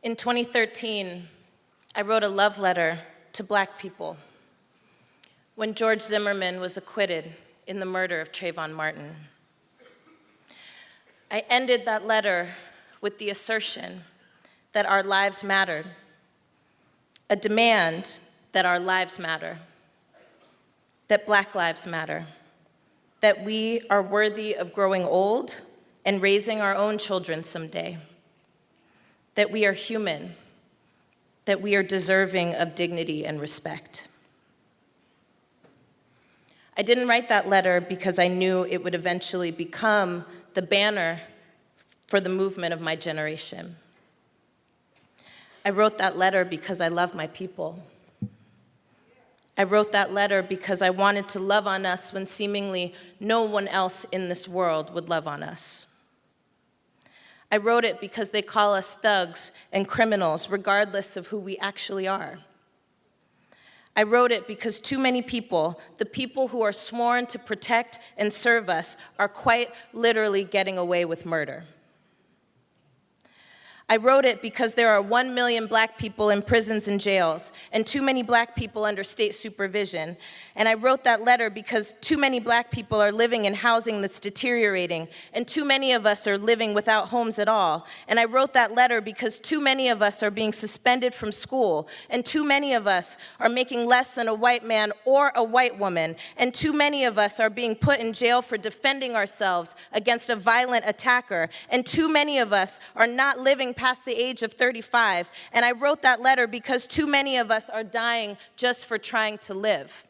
In 2013, I wrote a love letter to Black people when George Zimmerman was acquitted in the murder of Trayvon Martin. I ended that letter with the assertion that our lives mattered, a demand that our lives matter, that Black lives matter, that we are worthy of growing old and raising our own children someday, that we are human, that we are deserving of dignity and respect. I didn't write that letter because I knew it would eventually become the banner for the movement of my generation. I wrote that letter because I love my people. I wrote that letter because I wanted to love on us when seemingly no one else in this world would love on us. I wrote it because they call us thugs and criminals, regardless of who we actually are. I wrote it because too many people, the people who are sworn to protect and serve us, are quite literally getting away with murder. I wrote it because there are 1 million Black people in prisons and jails, and too many Black people under state supervision. And I wrote that letter because too many Black people are living in housing that's deteriorating, and too many of us are living without homes at all. And I wrote that letter because too many of us are being suspended from school, and too many of us are making less than a white man or a white woman, and too many of us are being put in jail for defending ourselves against a violent attacker, and too many of us are not living past the age of 35. And I wrote that letter because too many of us are dying just for trying to live.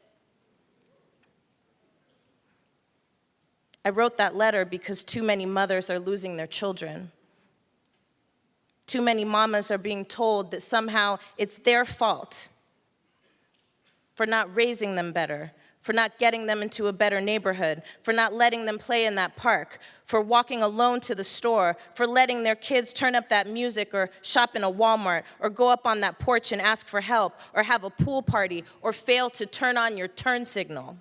I wrote that letter because too many mothers are losing their children. Too many mamas are being told that somehow it's their fault for not raising them better, for not getting them into a better neighborhood, for not letting them play in that park, for walking alone to the store, for letting their kids turn up that music or shop in a Walmart, or go up on that porch and ask for help, or have a pool party, or fail to turn on your turn signal.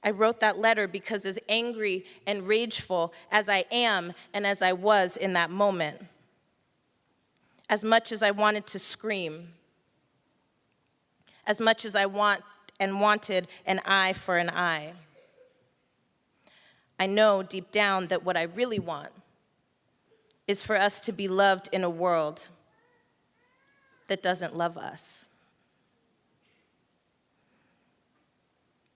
I wrote that letter because as angry and rageful as I am and as I was in that moment, as much as I wanted to scream, as much as I wanted an eye for an eye, I know deep down that what I really want is for us to be loved in a world that doesn't love us.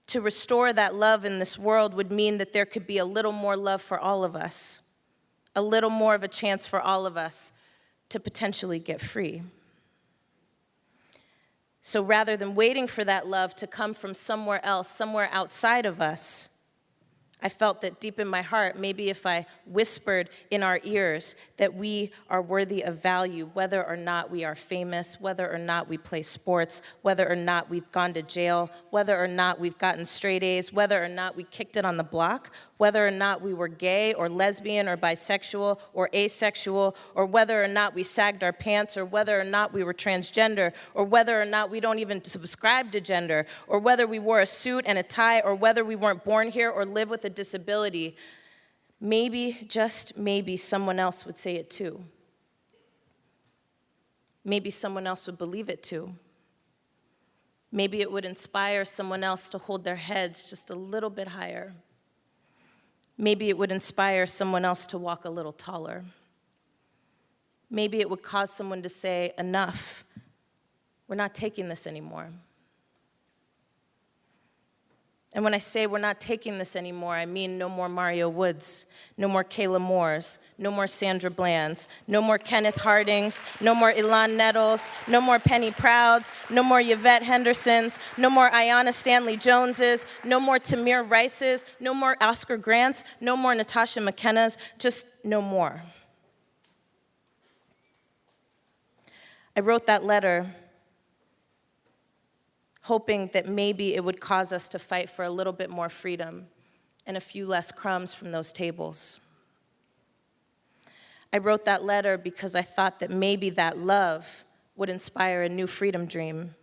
To restore that love in this world would mean that there could be a little more love for all of us, a little more of a chance for all of us to potentially get free. So rather than waiting for that love to come from somewhere else, somewhere outside of us, I felt that deep in my heart, maybe if I whispered in our ears that we are worthy of value, whether or not we are famous, whether or not we play sports, whether or not we've gone to jail, whether or not we've gotten straight A's, whether or not we kicked it on the block, whether or not we were gay or lesbian or bisexual or asexual, or whether or not we sagged our pants, or whether or not we were transgender, or whether or not we don't even subscribe to gender, or whether we wore a suit and a tie, or whether we weren't born here or live with a disability, maybe, just maybe, someone else would say it too. Maybe someone else would believe it too. Maybe it would inspire someone else to hold their heads just a little bit higher. Maybe it would inspire someone else to walk a little taller. Maybe it would cause someone to say, enough, we're not taking this anymore. And when I say we're not taking this anymore, I mean no more Mario Woods, no more Kayla Moores, no more Sandra Blands, no more Kenneth Hardings, no more Ilan Nettles, no more Penny Prouds, no more Yvette Hendersons, no more Ayanna Stanley Joneses, no more Tamir Rices, no more Oscar Grants, no more Natasha McKenna's, just no more. I wrote that letter hoping that maybe it would cause us to fight for a little bit more freedom and a few less crumbs from those tables. I wrote that letter because I thought that maybe that love would inspire a new freedom dream,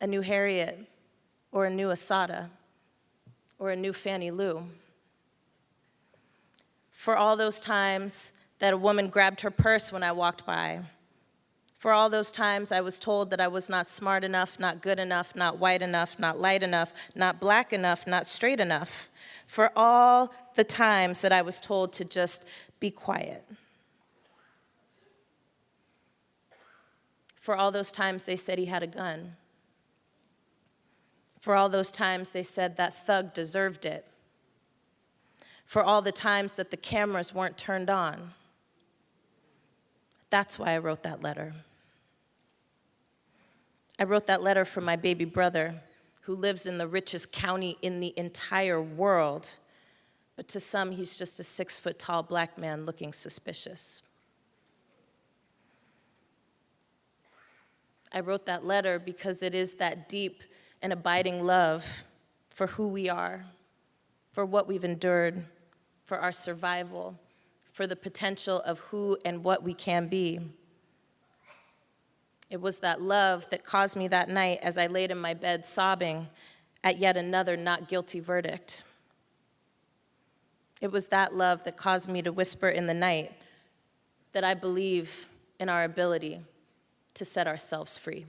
a new Harriet, or a new Assata, or a new Fannie Lou. For all those times that a woman grabbed her purse when I walked by. For all those times I was told that I was not smart enough, not good enough, not white enough, not light enough, not black enough, not straight enough. For all the times that I was told to just be quiet. For all those times they said he had a gun. For all those times they said that thug deserved it. For all the times that the cameras weren't turned on. That's why I wrote that letter. I wrote that letter for my baby brother, who lives in the richest county in the entire world, but to some, he's just a 6-foot-tall black man looking suspicious. I wrote that letter because it is that deep and abiding love for who we are, for what we've endured, for our survival, for the potential of who and what we can be. It was that love that caused me that night as I laid in my bed sobbing at yet another not guilty verdict. It was that love that caused me to whisper in the night that I believe in our ability to set ourselves free.